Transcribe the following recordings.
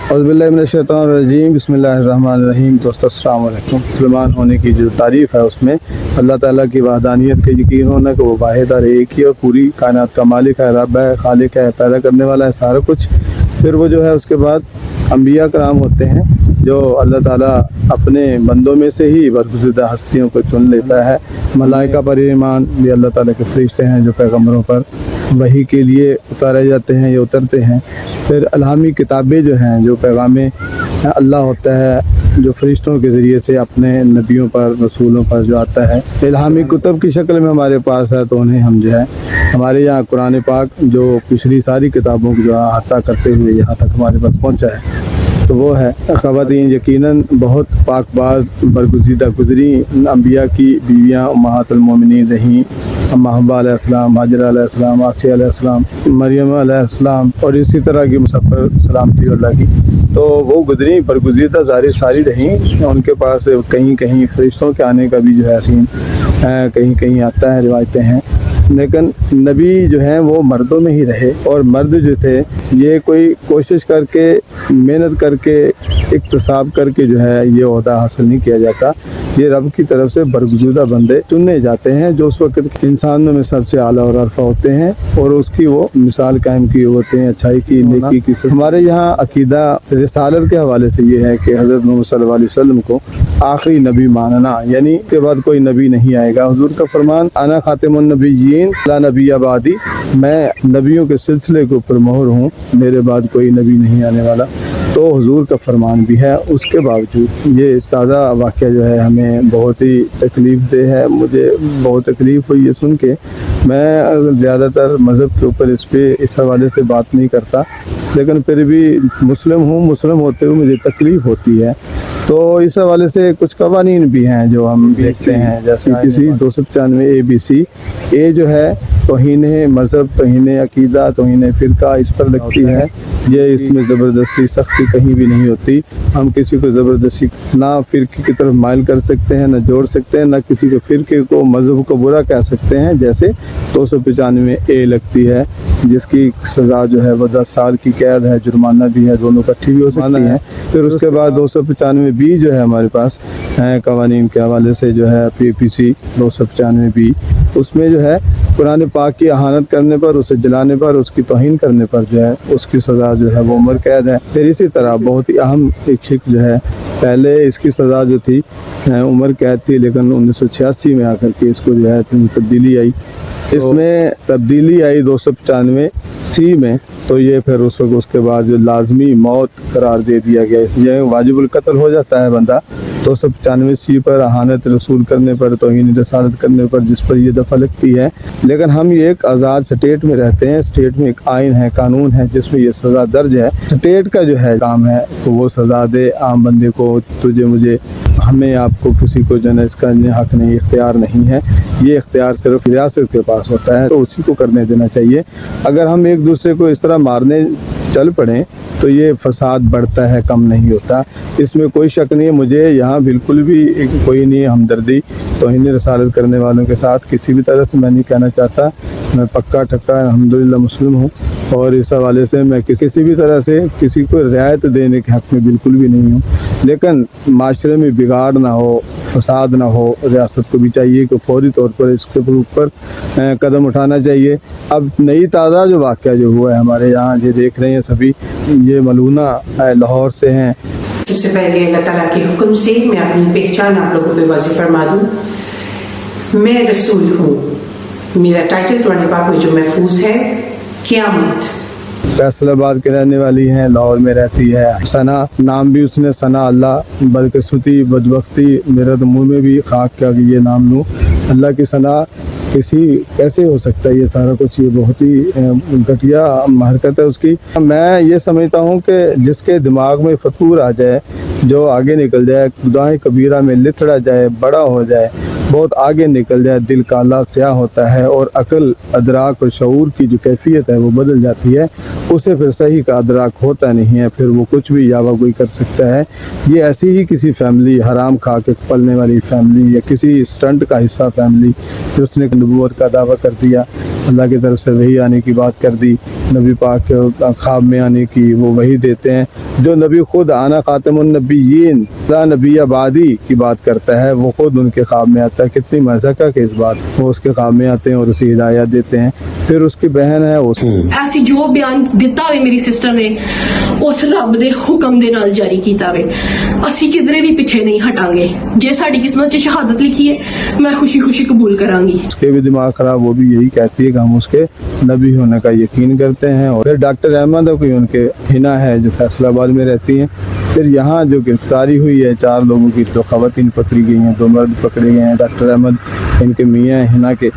औज़ुबिल्लाहिमिनश्शैतानिर्रजीम बिस्मिल्लाहिर्रहमानिर्रहीम। दोस्तों अस्सलाम वालेकुम। मुसलमान होने की जो तारीफ़ है उसमें अल्लाह ताला की वहदानियत का यकीन होना कि वो वाहिद और एक ही और पूरी कायनात का मालिक है, रब है, खालिक है, पैदा करने वाला है सारा कुछ। फिर वो जो है उसके बाद अंबिया कराम होते हैं जो अल्लाह ताला अपने बंदों में से ही बरगुज़िदा हस्तियों को चुन लेता है। मलाइका पर ईमान भी अल्लाह ताला के फरिश्ते हैं जो पैगम्बरों पर वही के लिए उतारे जाते हैं या उतरते हैं। फिर अलहामी किताबें जो हैं जो पैगामे अल्लाह होता है जो फरिश्तों के ज़रिए से अपने नबियों पर रसूलों पर जो आता है इल्हामी कुतुब की शक्ल में हमारे पास है, तो उन्हें हम जो है हमारे यहाँ कुरान पाक जो पिछली सारी किताबों को जो अहाता करते हुए यहाँ तक हमारे पास पहुँचा है तो वो है। ख़वातीन यकीनन बहुत पाकबाज बरगुज़ीदा गुज़री अंबिया की बीवियाँ उम्महातुल मोमिनीन रहीं। अम्मा हव्वा अलैहिस्सलाम, हाजरा अलैहिस्सलाम, आसिया अलैहिस्सलाम, मरियम अलैहिस्सलाम और इसी तरह की मुसफ़्फ़र सलामती अल्लाह की, तो वो गुज़री बरगुज़ीदा सारी रहीं। उनके पास कहीं कहीं फरिश्तों के आने का भी जो है सीन कहीं कहीं आता है, रिवायतें हैं। लेकिन नबी जो हैं वो मर्दों में ही रहे और मर्द जो थे ये कोई कोशिश करके मेहनत करके इक्तसाब करके जो है ये ओहदा हासिल नहीं किया जाता। ये रब की तरफ से बरगुज़ीदा बंदे चुने जाते हैं जो उस वक्त इंसानों में सबसे आला और अरफा होते हैं और उसकी वो मिसाल कायम की होते हैं अच्छाई की, नेकी की। हमारे यहाँ अकीदा रिसालत के हवाले से ये है कि हज़रत मोहम्मद सल्लल्लाहु अलैहि वसल्लम को आखिरी नबी मानना, यानी के बाद कोई नबी नहीं आएगा। हुजूर का फरमान अना खातिमुन नबिय्यीन ला नबी आबादी, मैं नबियों के सिलसिले के ऊपर मोहर हूँ, मेरे बाद कोई नबी नहीं आने वाला। तो हुजूर का फरमान भी है, उसके बावजूद ये ताज़ा वाक़या जो है हमें बहुत ही तकलीफ़ दे है। मुझे बहुत तकलीफ़ हुई ये सुन के। मैं ज़्यादातर मज़हब के ऊपर इस हवाले से बात नहीं करता, लेकिन फिर भी मुस्लिम हूँ, मुस्लिम होते हुए मुझे तकलीफ़ होती है। तो इस हवाले से कुछ कवानीन भी हैं जो हम देखते हैं, जैसे किसी 295 ABC ए जो है तौहीन मज़हब, तौहीन अकीदा, तौहीन फ़िरका इस पर लगती है। ये इसमें ज़बरदस्ती सख्ती कहीं भी नहीं होती। हम किसी को ज़बरदस्ती ना फ़िरके की तरफ माइल कर सकते हैं, ना जोड़ सकते हैं, ना किसी को फ़िरके को मज़हब को बुरा कह सकते हैं। जैसे 295 ए लगती है जिसकी सज़ा जो है वो 10 साल की कैद है, जुर्माना भी है, दोनों इकट्ठी भी हो सकती हैं। फिर उसके बाद 295 बी जो है हमारे पास कवानीन के हवाले से जो है PPC 295 बी, उसमें जो है कुरान पाक की अहानत करने पर, उसे जलाने पर, उसकी तौहीन करने पर जो है उसकी सज़ा जो है वो उम्र कैद है। फिर इसी तरह बहुत ही अहम एक शिक जो है, पहले इसकी सज़ा जो थी उम्र कैद थी, लेकिन 1986 में आकर के इसको जो है तब्दीली आई। इसमें तब्दीली आई 295 C में, तो ये फिर उस वक्त उसके बाद जो लाजमी मौत करार दे दिया गया, इसलिए वाजिबुल कत्ल हो जाता है बंदा 295 C पर अहानत रसूल करने पर, तौहीन रसालत करने पर, जिस पर ये दफ़ा लगती है। लेकिन हम ये एक आज़ाद स्टेट में रहते हैं, स्टेट में एक आइन है, कानून है जिसमें ये सज़ा दर्ज है। स्टेट का जो है काम है तो वो सज़ा दे आम बंदे को, तुझे मुझे, हमें आपको किसी को जो है इसका हक नहीं, इख्तियार नहीं है। ये इख्तियार सिर्फ रियासत के पास होता है, तो उसी को करने देना चाहिए। अगर हम एक दूसरे को इस तरह मारने चल पड़ें तो ये फसाद बढ़ता है, कम नहीं होता, इसमें कोई शक नहीं है। मुझे यहाँ बिल्कुल भी कोई नहीं हमदर्दी तौहीन रसालत करने वालों के साथ किसी भी तरह से मैं नहीं कहना चाहता। मैं पक्का ठक्का अल्हम्दुलिल्लाह मुस्लिम हूँ और इस हवाले से मैं किसी भी तरह से किसी को रियायत देने के हक़ में बिल्कुल भी नहीं हूँ। लेकिन माशरे में बिगाड़ ना हो, फसाद ना हो, रियासत को भी चाहिए कि फौरी तौर पर इसके ऊपर कदम उठाना चाहिए। अब नई ताज़ा जो वाक़या जो हुआ है हमारे यहाँ, ये देख रहे हैं सभी, ये मलूना लाहौर से हैं। सबसे पहले अल्लाह ताला के हुक्म से मैं अपनी पहचान आप लोगों पे वाज़ेह फरमा दूँ। मैं रसूल हूँ, मेरा टाइटल कुरान पाक में जो महफूज है, क़यामत। फैसलाबाद के रहने वाली हैं, लाहौर में रहती है। सना नाम भी उसने सना अल्लाह, बदकिस्मती बदबख्ती मेरा तो मुँह में भी खाक क्या कि ये नाम लूँ। अल्लाह की सना किसी कैसे हो सकता है ये सारा कुछ, ये बहुत ही घटिया हरकत है उसकी। मैं ये समझता हूँ कि जिसके दिमाग में फतूर आ जाए, जो आगे निकल जाए, खुदाए कबीरा में लिथड़ा जाए, बड़ा हो जाए, बहुत आगे निकल जाए, दिल काला स्याह होता है और अक्ल, अदराक और शऊर की जो कैफियत है वो बदल जाती है, उसे फिर सही का अदराक होता नहीं है, फिर वो कुछ भी यावा कोई कर सकता है। ये ऐसी ही किसी फैमिली, हराम खा के पलने वाली फैमिली या किसी स्टंट का हिस्सा फैमिली जो उसने नबूवत का दावा कर दिया, अल्लाह की तरफ से वही आने की बात कर दी, नबी पाक के ख्वाब में आने की वो वही देते हैं। जो नबी खुद आना खातमुन नबीयीन ला नबी आबादी की बात करता है, वो खुद उनके ख्वाब में आता है। कितनी मज़ाक है इस बात, वो उसके ख्वाब में आते हैं और उसे हिदायत देते हैं। फिर उसकी बहन है उस ऐसी जो बयान दिता होवे मेरी सिस्टर ने उस रब दे हुक्म दे नाल जारी कीता होवे, असी किधरे भी पीछे नहीं हटांगे। जे साडी किस्मत च शहादत लिखी है मैं खुशी खुशी कबूल करांगी। उसके भी दिमाग खराब, वो भी यही कहती है कि हम उसके नबी होने का यकीन करते हैं। और फिर डॉक्टर अहमद कोई उनके हिना है जो फैसलाबाद में रहती हैं। फिर यहाँ जो गिरफ्तारी हुई है 4 लोगों की, 2 खवातीन पकड़ी गई हैं, 2 मर्द पकड़े गए हैं, डॉक्टर अहमद इनके मियाँ हिना के,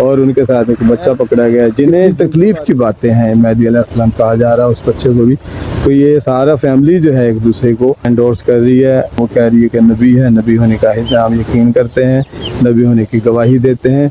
और उनके साथ एक बच्चा पकड़ा गया है जिन्हें तकलीफ की बातें हैं, मेहदी अलैहिस्सलाम कहा जा रहा है उस बच्चे को भी। तो ये सारा फैमिली जो है एक दूसरे को एंडोर्स कर रही है, वो कह रही है कि नबी है, नबी होने का हम यकीन करते हैं, नबी होने की गवाही देते हैं।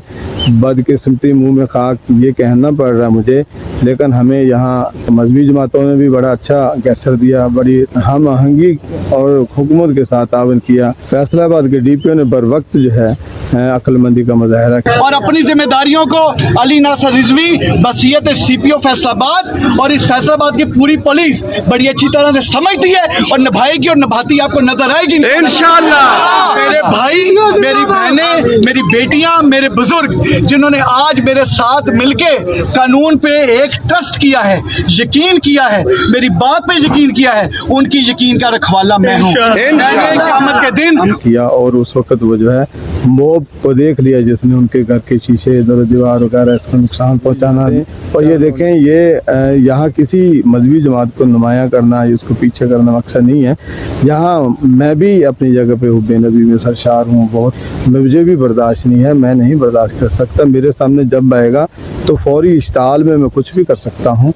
बदकिस्मती मुंह में खाक ये कहना पड़ रहा है मुझे, लेकिन हमें यहाँ मजहबी जमातों ने भी बड़ा अच्छा कैसर दिया, बड़ी हम आहंगी और हुकूमत के साथ तावन किया। फैसलाबाद के DPO ने बर वक्त जो है अक्लमंदी का मुजाहरा किया और अपनी जिम्मेदारियों को अली नासर रिजवी बसीयत CPO फैसलाबाद और इस फैसलाबाद की पूरी पुलिस बड़ी अच्छी तरह से समझती है और निभाएगी और निभाती आपको नजर आएगी इंशाअल्लाह। मेरे भाई, मेरी बहनें, मेरी बेटियां, मेरे बुजुर्ग जिन्होंने आज मेरे साथ मिलके कानून पे एक ट्रस्ट किया है, यकीन किया है, मेरी बात पे यकीन किया है, उनकी यकीन का रखवाला मैं हूँ। क़यामत के दिन किया। और उस वक्त वो जो है मोब को देख लिया जिसने उनके घर के शीशे, दर दीवार वगैरह इसको नुकसान पहुंचाना है। और ये देखें, ये यहाँ किसी मजहबी जमात को नुमायाँ करना, इसको पीछे करना मकसद नहीं है। यहाँ मैं भी अपनी जगह पे हुब्बे नबी में सरशार हूँ बहुत, मुझे भी बर्दाश्त नहीं है, मैं नहीं बर्दाश्त कर सकता। मेरे सामने जब आएगा तो फौरी इश्ताल में मैं कुछ भी कर सकता हूँ,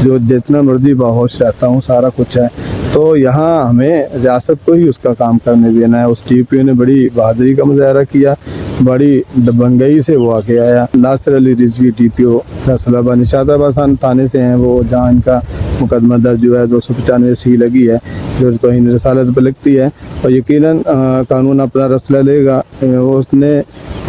जो जितना मर्जी बाहोश रहता हूँ, सारा कुछ है। तो यहाँ हमें रियासत को ही उसका काम करने देना है। उस DPO ने बड़ी बहादुरी का मुजाहरा किया, बड़ी दबंगई से वो आके आया। नासिर अली रिजवी DPO फैसलाबाद निशाताबाद थाने से हैं वो, जहाँ इनका मुकदमा दर्ज हुआ है, 295 सी लगी है जो तौहीन रसालत पर लगती है। और यकीनन कानून अपना रसला लेगा। उसने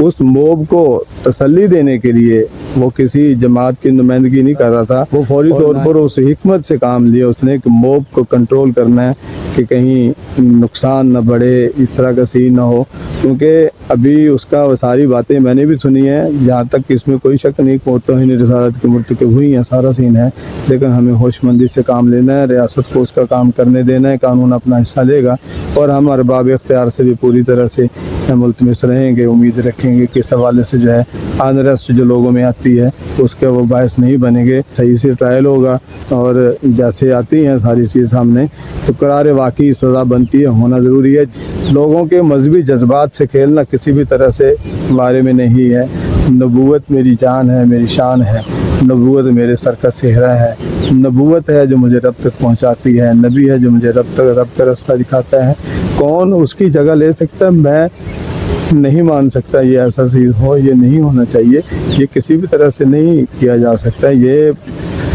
उस मोब को तसल्ली देने के लिए वो किसी जमात की नुमाइंदगी नहीं कर रहा था, वो फौरी तौर पर उस हिकमत से काम लिया उसने कि मोब को कंट्रोल करना है कि कहीं नुकसान न बढ़े, इस तरह का सीन ना हो। क्योंकि अभी उसका वो सारी बातें मैंने भी सुनी है, जहाँ तक इसमें कोई शक नहीं कि तौहीन रसालत की मुर्तकब हुई है, सारा सीन है। लेकिन हमें होशमंदी से काम लेना है, रियासत को उसका काम करने देना है, कानून अपना हिस्सा लेगा और हम अरबाब इख्तियार से भी पूरी तरह से मुल्तमिस रहेंगे। उम्मीद रखेंगे कि इस हवाले से जो है अनरेस्ट जो लोगों में आती है उसके वो बायस नहीं बनेंगे, सही से ट्रायल होगा और जैसे आती हैं सारी चीज़ सामने तो करार वाकई सज़ा बनती है, होना ज़रूरी है। लोगों के मजहबी जज्बात से खेलना किसी भी तरह से बारे में नहीं है। नबूवत मेरी जान है, मेरी शान है, नबूवत मेरे सर का सेहरा है, नबूवत है जो मुझे रब तक पहुंचाती है, नबी है जो मुझे रब का रास्ता दिखाता है। कौन उसकी जगह ले सकता है? मैं नहीं मान सकता ये ऐसा चीज़ हो, ये नहीं होना चाहिए, ये किसी भी तरह से नहीं किया जा सकता। ये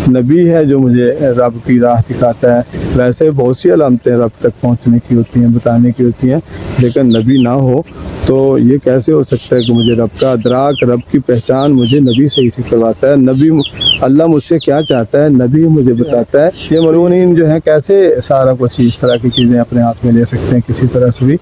नबी है जो मुझे रब की राह दिखाता है। वैसे बहुत सी अलामतें रब तक पहुंचने की होती हैं, बताने की होती हैं, लेकिन नबी ना हो तो ये कैसे हो सकता है कि मुझे रब का अदराक, रब की पहचान मुझे नबी से ही करवाता है। नबी अल्लाह मुझसे क्या चाहता है नबी मुझे बताता है। ये मलूनीन जो है कैसे सारा कुछ इस तरह की चीज़ें अपने हाथ में ले सकते हैं किसी तरह से भी।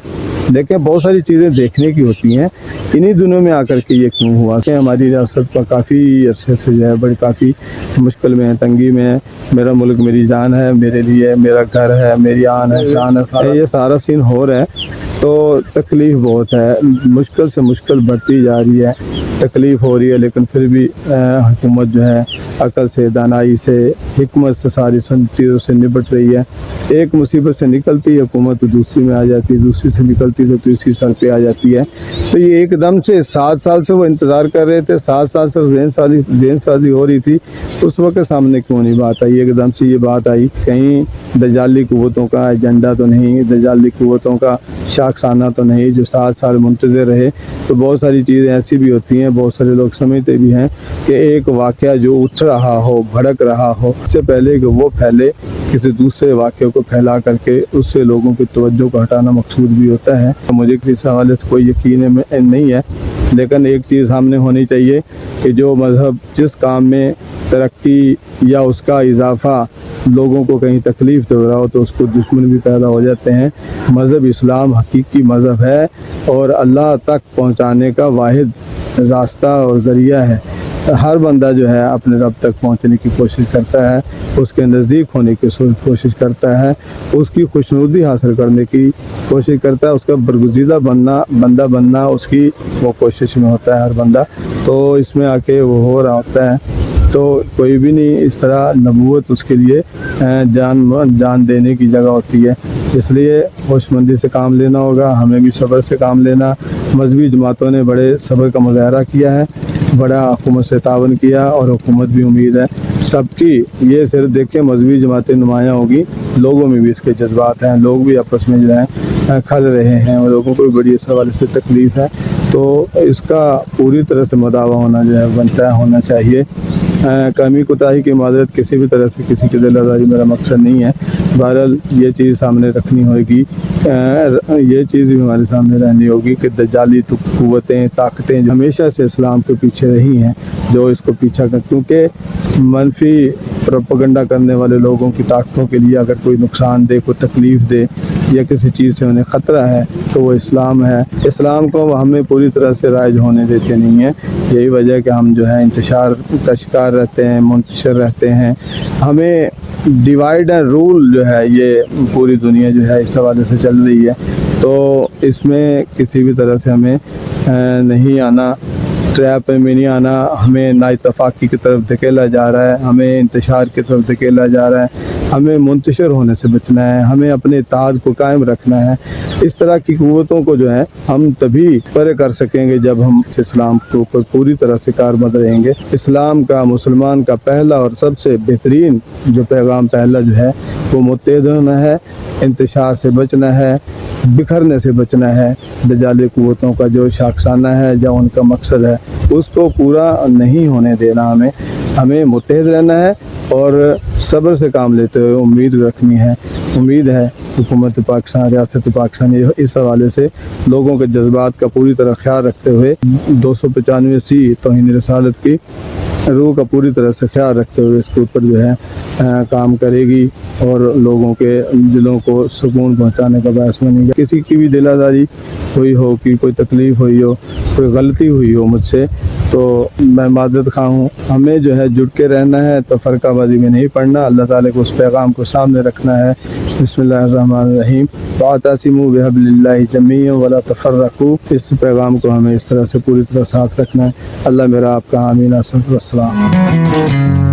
देखें, बहुत सारी चीज़ें देखने की होती हैं, इन्हीं दिनों में आकर के ये क्यों हुआ कि हमारी रियासत पर काफ़ी अरसे से जो है बड़ी काफ़ी मुश्किल में है, तंगी में है। मेरा मुल्क मेरी जान है, मेरे लिए मेरा घर है, मेरी आन है, शान है, ये सारा सीन हो रहा है तो तकलीफ़ बहुत है, मुश्किल से मुश्किल बढ़ती जा रही है, तकलीफ़ हो रही है। लेकिन फिर भी हुकूमत जो है अकल से, दानाई से, हिकमत से सारी चीज़ों से निपट रही है। एक मुसीबत से निकलती है हुकूमत तो दूसरी में आ जाती है, दूसरी से निकलती तो तीसरी सर पे आ जाती है। तो ये एकदम से 7 साल से वो इंतज़ार कर रहे थे, 7 साल से जहन साजी हो रही थी, उस वक्त सामने क्यों नहीं बात आई? एकदम से ये बात आई, कहीं दजाली कुव्वतों का एजेंडा तो नहीं, दजाली कुव्वतों का शाखसाना तो नहीं जो 7 साल मुंतज़िर रहे। तो बहुत सारी चीज़ें ऐसी भी होती हैं, बहुत सारे लोग समझते भी हैं कि एक वाक़या जो उठ रहा हो, भड़क रहा हो, इससे पहले कि वो फैले, किसी दूसरे वाक़े को फैला करके उससे लोगों की तवज्जो को हटाना मकसूद भी होता है। मुझे किसी हवाले से कोई यकीन नहीं है, लेकिन एक चीज़ सामने होनी चाहिए कि जो मज़हब जिस काम में तरक्की या उसका इजाफ़ा लोगों को कहीं तकलीफ़ दे रहा हो तो उसको दुश्मन भी पैदा हो जाते हैं। मज़हब इस्लाम हकीकी मज़हब है और अल्लाह तक पहुँचाने का वाहिद रास्ता और ज़रिया है। हर बंदा जो है अपने रब तक पहुंचने की कोशिश करता है, उसके नज़दीक होने की कोशिश करता है, उसकी खुशनुदी हासिल करने की कोशिश करता है, उसका बरगुज़ीदा बंदा बनना उसकी वो कोशिश में होता है हर बंदा। तो इसमें आके वो हो रहा होता है, तो कोई भी नहीं इस तरह नबूवत उसके लिए जान देने की जगह होती है। इसलिए होशमंदी से काम लेना होगा, हमें भी सब्र से काम लेना। मजहबी जमातों ने बड़े सब्र का मुजाहरा किया है, बड़ा हुकूमत से तावन किया और हुकूमत भी उम्मीद है सबकी। ये सिर्फ देखें मजहबी जमातें नुमायाँ होगी, लोगों में भी इसके जज्बात हैं, लोग भी आपस में जो है खल रहे हैं और लोगों को भी बड़ी इस हवाले से तकलीफ़ है। तो इसका पूरी तरह से मुदावा होना जो है बनता होना चाहिए। कमी कोताही की माजरत किसी भी तरह से किसी की दिल आज़ारी मेरा मकसद नहीं है। बहरहाल ये चीज़ सामने रखनी होगी, ये चीज़ भी हमारे सामने रहनी होगी कि दज्जाली क़ुव्वतें ताकतें जो हमेशा से इस्लाम के पीछे रही हैं, जो इसको पीछा कर, क्योंकि मनफी प्रोपेगेंडा करने वाले लोगों की ताकतों के लिए अगर कोई नुकसान दे, कोई तकलीफ़ दे या किसी चीज़ से उन्हें ख़तरा है तो वो इस्लाम है। इस्लाम को हमें पूरी तरह से राइज होने देते नहीं है। यही वजह है कि हम जो है इंतशार का शिकार रहते हैं, मुंतशिर रहते हैं। हमें डिवाइड एंड रूल जो है ये पूरी दुनिया जो है इस हवाले से चल रही है, तो इसमें किसी भी तरह से हमें नहीं आना, ट्रैप में नहीं आना। हमें नाइतफाक़ी की तरफ धकेला जा रहा है, हमें इंतशार की तरफ धकेला जा रहा है, हमें मुंतशिर होने से बचना है, हमें अपने इत्तेहाद को कायम रखना है। इस तरह की क़ुव्वतों को जो है हम तभी परे कर सकेंगे जब हम इस्लाम के ऊपर पूरी तरह से कारबंद रहेंगे। इस्लाम का, मुसलमान का पहला और सबसे बेहतरीन जो पैगाम पहला जो है वो मुत्तहिद होना है, इंतशार से बचना है, बिखरने से बचना है। दज्जाली क़ुव्वतों का जो शाखसाना है, जो उनका मकसद है उसको पूरा नहीं होने देना। हमें मुत्तहिद रहना है और सब्र से काम लेते हुए उम्मीद रखनी है। उम्मीद है हुकूमत पाकिस्तान, रियासत पाकिस्तान इस हवाले से लोगों के जज्बात का पूरी तरह ख्याल रखते हुए 295 तौहीन रिसालत की रूह का पूरी तरह से ख्याल रखते हुए इसके ऊपर जो है काम करेगी और लोगों के दिलों को सुकून पहुंचाने का बायस बनेगी। किसी की भी दिल आज़ारी हुई हो, कि कोई तकलीफ़ हुई हो, कोई गलती हुई हो मुझसे, तो मैं मादरत खा हूँ। हमें जो है जुड़ के रहना है, तो फ़रक़ाबाज़ी में नहीं पड़ना, अल्लाह ताला को उस पैगाम को सामने रखना है। बिस्मिल्लाहिर्रहमानिर्रहीम, वातसिमू बिहब्लिल्लाहि जमीअन वला तफ़र्रक़ू। इस पैगाम को हमें इस तरह से पूरी तरह साथ रखना है। अल्लाह मेरा आपका आमीन। अस्सलाम।